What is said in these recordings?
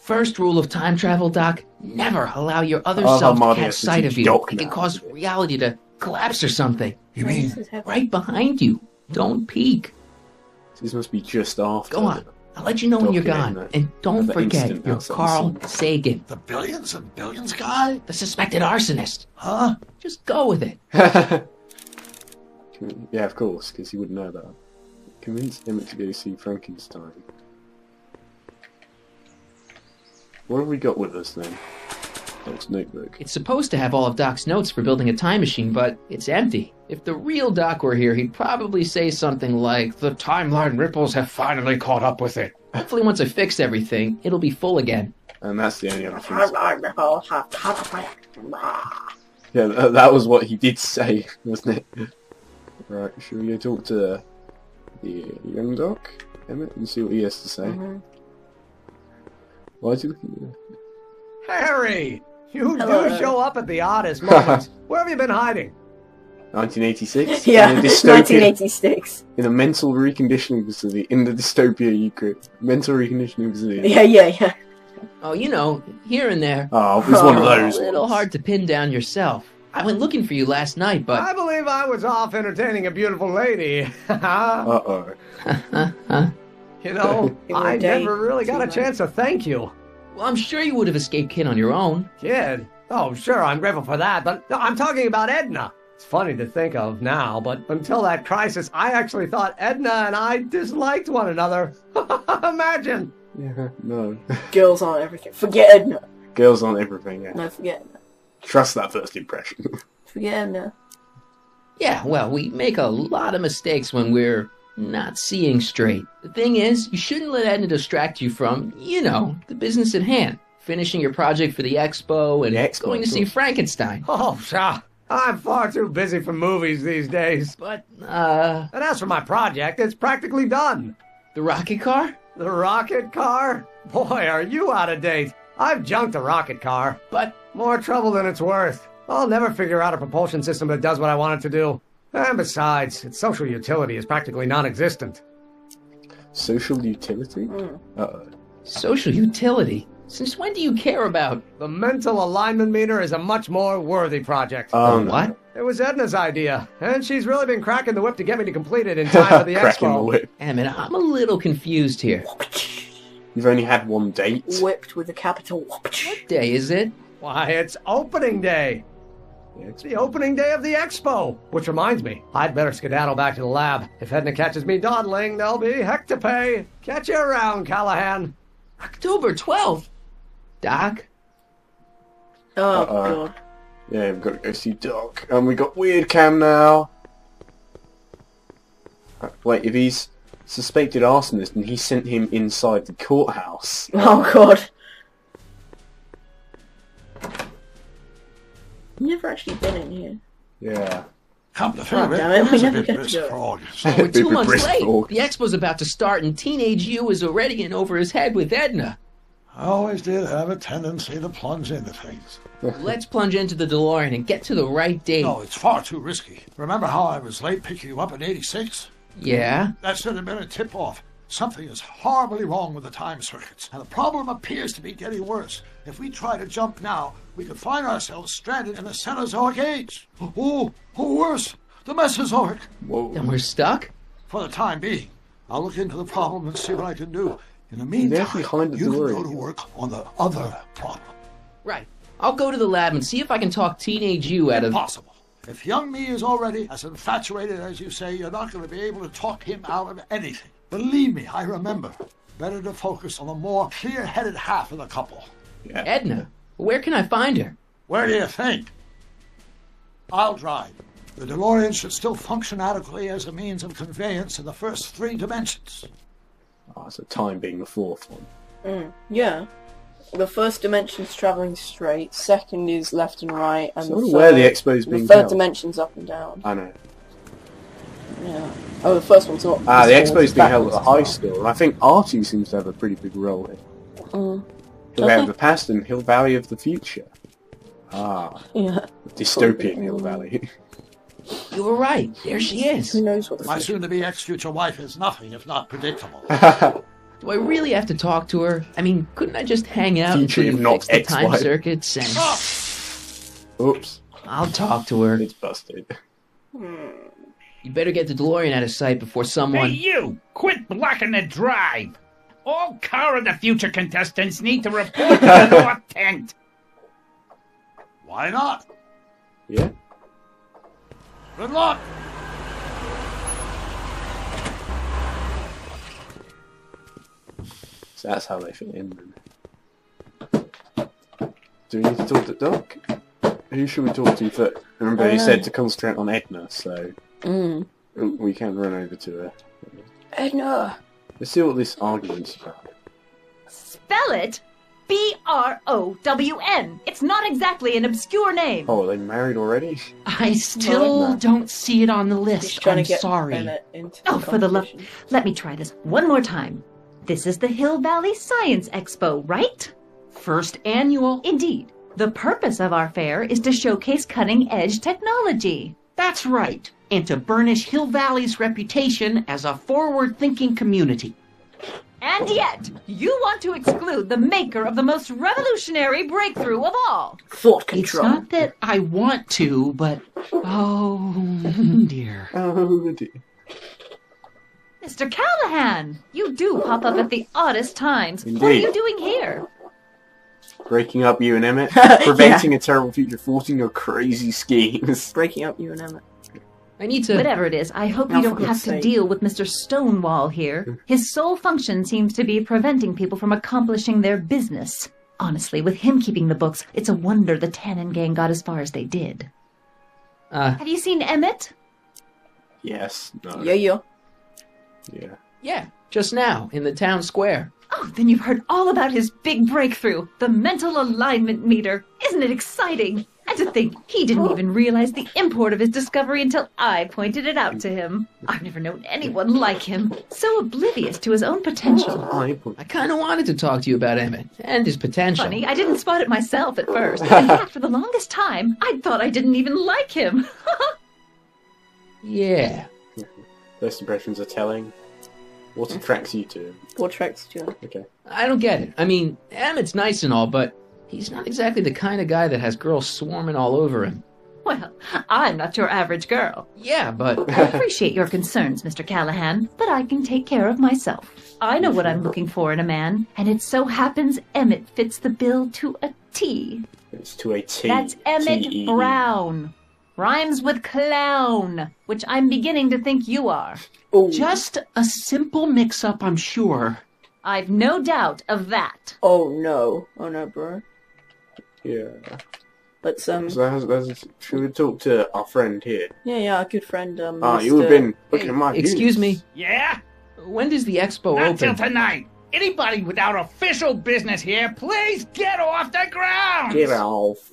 First rule of time travel, Doc, never allow your other Oh, self to Marty catch has to sight teach of you. Doc It can now. cause reality to collapse or something. You mean? Right behind you. Don't peek. This must be just after. Go on. I'll let you know when you're Doc gone. and Edna. And don't The forget, instant you're outside the Carl scene. Sagan, The billions and billions guy? the suspected arsonist. Huh? Just go with it. Yeah, of course, because he wouldn't know that. Convince Emmett to go see Frankenstein. What have we got with us then? Doc's notebook. It's supposed to have all of Doc's notes for building a time machine, but it's empty. If the real Doc were here, he'd probably say something like, "The timeline ripples have finally caught up with it. Hopefully once I fix everything, it'll be full again." And that's the only other thing. Timeline. Yeah, that was what he did say, wasn't it? Right, should we go talk to the young Doc, Emmett, and see what he has to say? Why is he looking at Harry! You Hello. do show up at the oddest moments. Where have you been hiding? 1986? Yeah, In a dystopia, 1986. in a mental reconditioning facility, in the dystopia you create. Mental reconditioning facility. Yeah. Oh, you know, here and there. Oh, it was one of those A little ones. hard to pin down yourself. I went looking for you last night, but... I believe I was off entertaining a beautiful lady. Uh-oh. You know, In a I day, never really got a tonight. chance to thank you. Well, I'm sure you would have escaped Kid on your own. Kid? Oh, sure, I'm grateful for that, but no, I'm talking about Edna. It's funny to think of now, but until that crisis, I actually thought Edna and I disliked one another. Imagine! Yeah, no. Girls aren't everything. Forget Edna. Girls aren't everything, yeah. No, forget Edna. Trust that first impression. Forget Edna. Yeah, well, we make a lot of mistakes when we're not seeing straight. The thing is, you shouldn't let Edna distract you from, you know, the business at hand. Finishing your project for the expo and The expo, going to of see course. Frankenstein. Oh, pshaw. I'm far too busy for movies these days. But, And as for my project, it's practically done. the rocket car? The rocket car? Boy, are you out of date. I've junked the rocket car. But, More trouble than it's worth. I'll never figure out a propulsion system that does what I want it to do. And besides, its social utility is practically non-existent. Social utility? Uh-oh. social utility? Since when do you care about... The mental alignment meter is a much more worthy project. No. What? It was Edna's idea, and she's really been cracking the whip to get me to complete it in time for the Cracking the expo. whip. Emmett, I'm a little confused here. You've only had one date? Whipped with a capital What Day, is it? Why, it's opening day. It's the opening day of the expo. Which reminds me, I'd better skedaddle back to the lab. If Edna catches me dawdling, there'll be heck to pay. Catch you around, Callahan. October 12th? Doc? Oh, Uh-oh. God. Yeah, we've got to go see Doc. And we got Weird Cam now. Wait, if he's suspected arsonist and he sent him inside the courthouse. Oh, God. Never actually been in here. Yeah. Come to think of God it, damn it, we there's a never bit get to brisk do it. for all you We're Bit 2 of months brisk late. talk. The expo's about to start and teenage you is already in over his head with Edna. I always did have a tendency to plunge into things. Let's plunge into the DeLorean and get to the right date. No, it's far too risky. Remember how I was late picking you up in '86? Yeah? That should have been a tip-off. Something is horribly wrong with the time circuits, and the problem appears to be getting worse. If we try to jump now, we could find ourselves stranded in the Cenozoic age. Or worse, the Mesozoic. Whoa. Then we're stuck? For the time being, I'll look into the problem and see what I can do. In the They're meantime, behind the you can door. go to work on the other problem. Right. I'll go to the lab and see if I can talk teenage you out of... Impossible. If young me is already as infatuated as you say, you're not going to be able to talk him out of anything. Believe me, I remember. Better to focus on the more clear-headed half of the couple. Yeah. Edna. Where can I find her? Where do you think? I'll drive. The DeLorean should still function adequately as a means of conveyance in the first 3 dimensions. Oh, so time being the fourth one. Yeah. The first dimension's travelling straight, second is left and right, and So I the wonder where the third, expo's being the third held. dimension's up and down. I know. Yeah. Oh, the first one's not. The forwards, expo's it's being held at backwards the high as school, and I think Archie seems to have a pretty big role here. well. Hill Valley of the past and Hill Valley of the future. Ah, Yeah. dystopian Hill Valley. You were right. There she is. Who knows what the My future... soon-to-be ex-future wife is nothing if not predictable. Do I really have to talk to her? I mean, couldn't I just hang out Future until you not fix the time ex-wife. circuits and... Oops. I'll talk to her. It's busted. You better get the DeLorean out of sight before someone... Hey, you! Quit blocking the drive! All Car of the Future contestants need to report to the North Tent! Why not? Yeah? Good luck. So that's how they fit in then. Do we need to talk to Doc? Who should we talk to first? Remember, he said to concentrate on Edna, so we can run over to her. Edna! Let's see what this argument's about. Spell it B-R-O-W-N. It's not exactly an obscure name. Oh, are they married already? I still don't see it on the He's list. trying I'm to get sorry. Emmett into Oh, the for the love... competition. Let me try this one more time. This is the Hill Valley Science Expo, right? First annual. Indeed. The purpose of our fair is to showcase cutting-edge technology. That's right, and to burnish Hill Valley's reputation as a forward-thinking community. And yet, you want to exclude the maker of the most revolutionary breakthrough of all. Thought It's control. not that I want to, but... oh, dear. Oh dear. Mr. Callahan, you do pop up at the oddest times. What are Indeed. you doing here? Breaking up you and Emmett, preventing a terrible future, thwarting your crazy schemes. Breaking up you and Emmett. I need to... Whatever it is, I hope Now, you for don't have God's to sake. deal with Mr. Stonewall here. His sole function seems to be preventing people from accomplishing their business. Honestly, with him keeping the books, it's a wonder the Tannen gang got as far as they did. Have you seen Emmett? Yes. No. Yeah. Yeah, just now, in the town square. Oh, then you've heard all about his big breakthrough, the mental alignment meter. Isn't it exciting? And to think, he didn't even realize the import of his discovery until I pointed it out to him. I've never known anyone like him, so oblivious to his own potential. I kind of wanted to talk to you about Emmett and his potential. Funny, I didn't spot it myself at first. In fact, for the longest time, I thought I didn't even like him. Yeah. First impressions are telling. What attracts you to him? What attracts you? Okay. I don't get it. I mean, Emmett's nice and all, but he's not exactly the kind of guy that has girls swarming all over him. Well, I'm not your average girl. Yeah, but... I appreciate your concerns, Mr. Callahan, but I can take care of myself. I know what I'm looking for in a man, and it so happens Emmett fits the bill to a T. It's to a T. That's Emmett T-E-E. Brown. Rhymes with clown, which I'm beginning to think you are. Oh. Just a simple mix-up, I'm sure. I've no doubt of that. Oh no, bro. Yeah. Let's So should we talk to our friend here? yeah, our good friend Ah, you have been looking at my Excuse units. me. Yeah? When does the expo Not till open? tonight. Anybody without official business here, please get off the ground! Get off.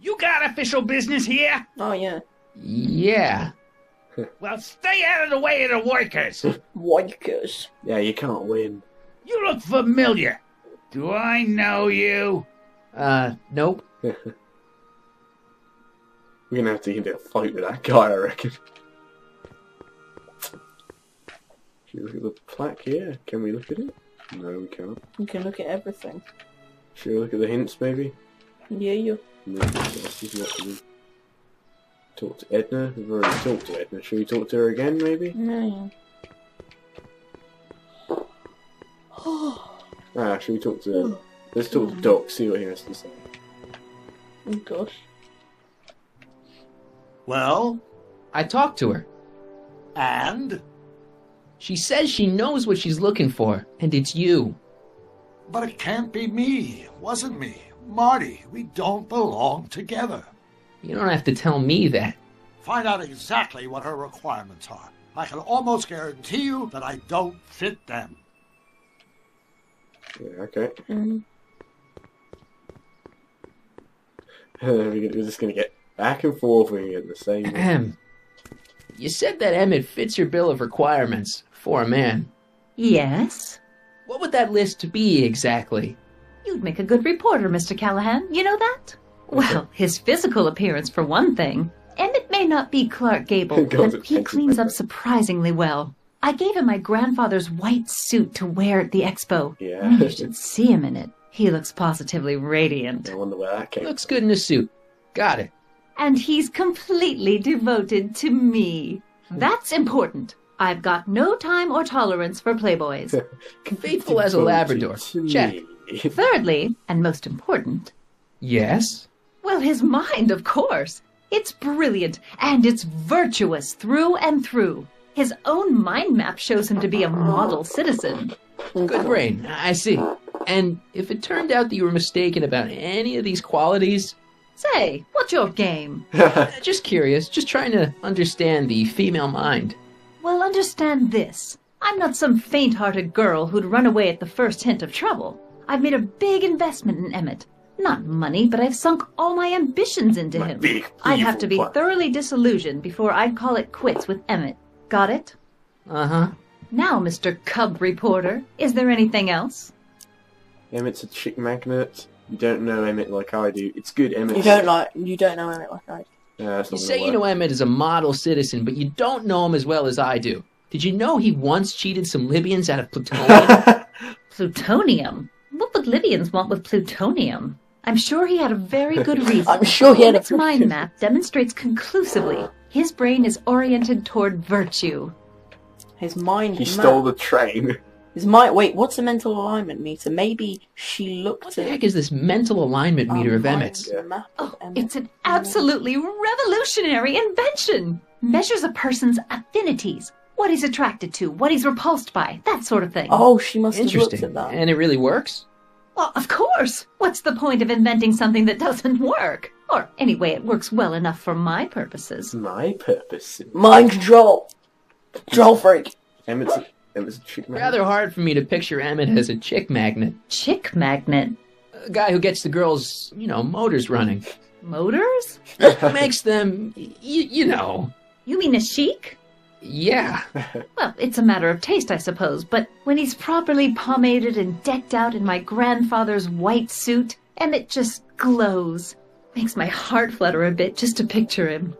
You got official business here? Oh yeah. Yeah. Well, stay out of the way of the workers. Wikers. Yeah, you can't win. You look familiar. Do I know you? Nope. We're gonna have to get a fight with that guy, I reckon. Should we look at the plaque here? Can we look at it? No, we can't. You can look at everything. Should we look at the hints, maybe? Yeah. No, this is not good. Talk to Edna. We've already talked to Edna. Should we talk to her again, maybe? Yeah. Should we talk to... Let's talk to Doc, see what he has to say. Oh gosh. Well, I talked to her. and? She says she knows what she's looking for, and it's you. But it can't be me. Wasn't me. Marty, we don't belong together. You don't have to tell me that. Find out exactly what her requirements are. I can almost guarantee you that I don't fit them. Yeah, okay. Mm. We're just gonna get back and forth. We're gonna get the same... Ahem. You said that Emmett fits your bill of requirements for a man. Yes? What would that list be exactly? You'd make a good reporter, Mr. Callahan. You know that? Well, his physical appearance, for one thing. Emmett may not be Clark Gable, God, but he thank you. cleans up surprisingly well. I gave him my grandfather's white suit to wear at the expo. Yeah. You should see him in it. He looks positively radiant. I wonder where that came Looks good in a suit. Got it. And he's completely devoted to me. That's important. I've got no time or tolerance for playboys. Faithful as a Labrador. Check. Thirdly, and most important, Yes? well, his mind, of course. It's brilliant, and it's virtuous through and through. His own mind map shows him to be a model citizen. Good brain. I see. And if it turned out that you were mistaken about any of these qualities, Say, what's your game? just curious, just trying to understand the female mind. Well, understand this. I'm not some faint-hearted girl who'd run away at the first hint of trouble. I've made a big investment in Emmett. Not money, but I've sunk all my ambitions into My him. big I'd have to be evil plan. thoroughly disillusioned before I'd call it quits with Emmett. Got it? Uh-huh. Now, Mr. Cub Reporter, is there anything else? Emmett's a chick magnet. You don't know Emmett like I do. It's good, Emmett. You don't know Emmett like I do. That's You not say gonna you know work. Emmett is a model citizen, but you don't know him as well as I do. Did you know he once cheated some Libyans out of plutonium? Plutonium? What would Libyans want with plutonium? I'm sure he had a very good reason. I'm sure he had a Emmett's mind map demonstrates conclusively his brain is oriented toward virtue. His mind He map. stole the train. His mind. Wait, what's a mental alignment meter? Maybe she looked What the at heck is this mental alignment meter of mind Emmett's? map of Oh, Emmett. it's an absolutely revolutionary invention. Measures a person's affinities, what he's attracted to, what he's repulsed by, that sort of thing. Oh, she must have looked Interesting. at that. And it really works? Well, of course. What's the point of inventing something that doesn't work? Or anyway, it works well enough for my purposes. My purpose. Mind control. Control freak. Emmett's a chick magnet. Rather hard for me to picture Emmett as a chick magnet. Chick magnet. A guy who gets the girls, motors running. Motors? Makes them, you know. You mean a chic? Yeah. Well, it's a matter of taste, I suppose, but when he's properly pomaded and decked out in my grandfather's white suit, Emmett just glows. Makes my heart flutter a bit just to picture him.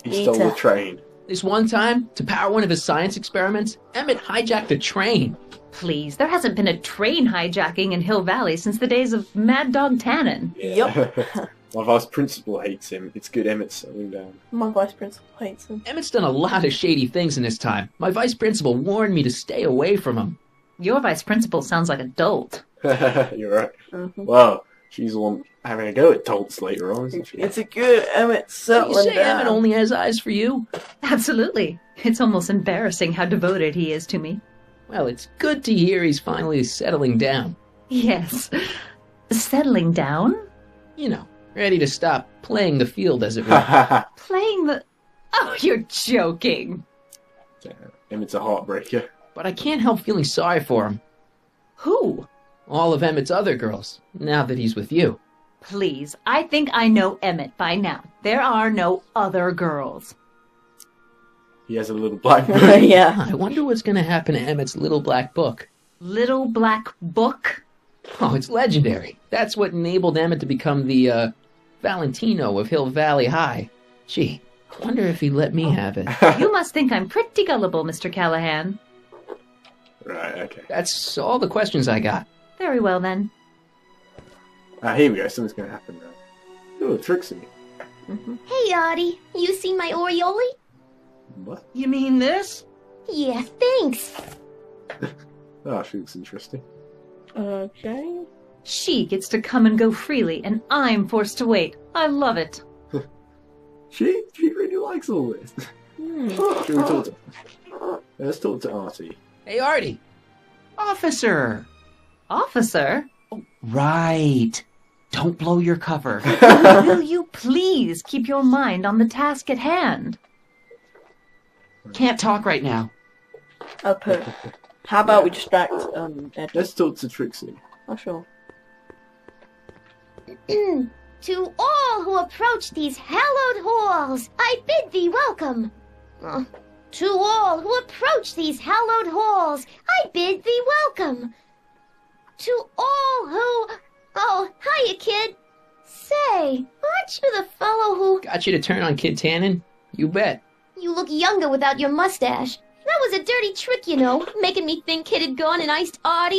He stole the train. This one time, to power one of his science experiments, Emmett hijacked a train. Please, there hasn't been a train hijacking in Hill Valley since the days of Mad Dog Tannen. Yep. My vice principal hates him. It's good Emmett's settling down. My vice principal hates him. Emmett's done a lot of shady things in his time. My vice principal warned me to stay away from him. Your vice principal sounds like a dolt. You're right. Mm-hmm. Well, she's the one having a go at Tolts later on, isn't she? It's a good Emmett So you settling say down. Emmett only has eyes for you? Absolutely. It's almost embarrassing how devoted he is to me. Well, it's good to hear he's finally settling down. Yes. Settling down? Ready to stop playing the field, as it were. Playing the... Oh, you're joking. Emmett's a heartbreaker. But I can't help feeling sorry for him. Who? All of Emmett's other girls, now that he's with you. Please, I think I know Emmett by now. There are no other girls. He has a little black book. Yeah. I wonder what's going to happen to Emmett's little black book. Little Black Book? Oh, it's legendary. That's what enabled Emmett to become the, Valentino of Hill Valley High. Gee, I wonder if he'd let me have it. You must think I'm pretty gullible, Mr. Callahan. Right, okay. That's all the questions I got. Very well, then. Here we go. Something's going to happen now. Ooh, Trixie. Hey, Audie, you seen my Oriole? What? You mean this? Yeah, thanks. Oh, she looks interesting. Okay. She gets to come and go freely, and I'm forced to wait. I love it. She really likes all this. Should we talk to her? Let's talk to Artie. Hey, Artie. Officer! Officer, Right. Don't blow your cover. will you please keep your mind on the task at hand? Can't talk right now. How about we distract Edna? Let's talk to Trixie. Oh, sure. To all who approach these hallowed halls, I bid thee welcome. To all who approach these hallowed halls, I bid thee welcome. To all who... Oh, hiya, kid. Say, aren't you the fellow who... Got you to turn on Kid Tannen? You bet. You look younger without your mustache. That was a dirty trick, you know, making me think Kid had gone and iced Artie.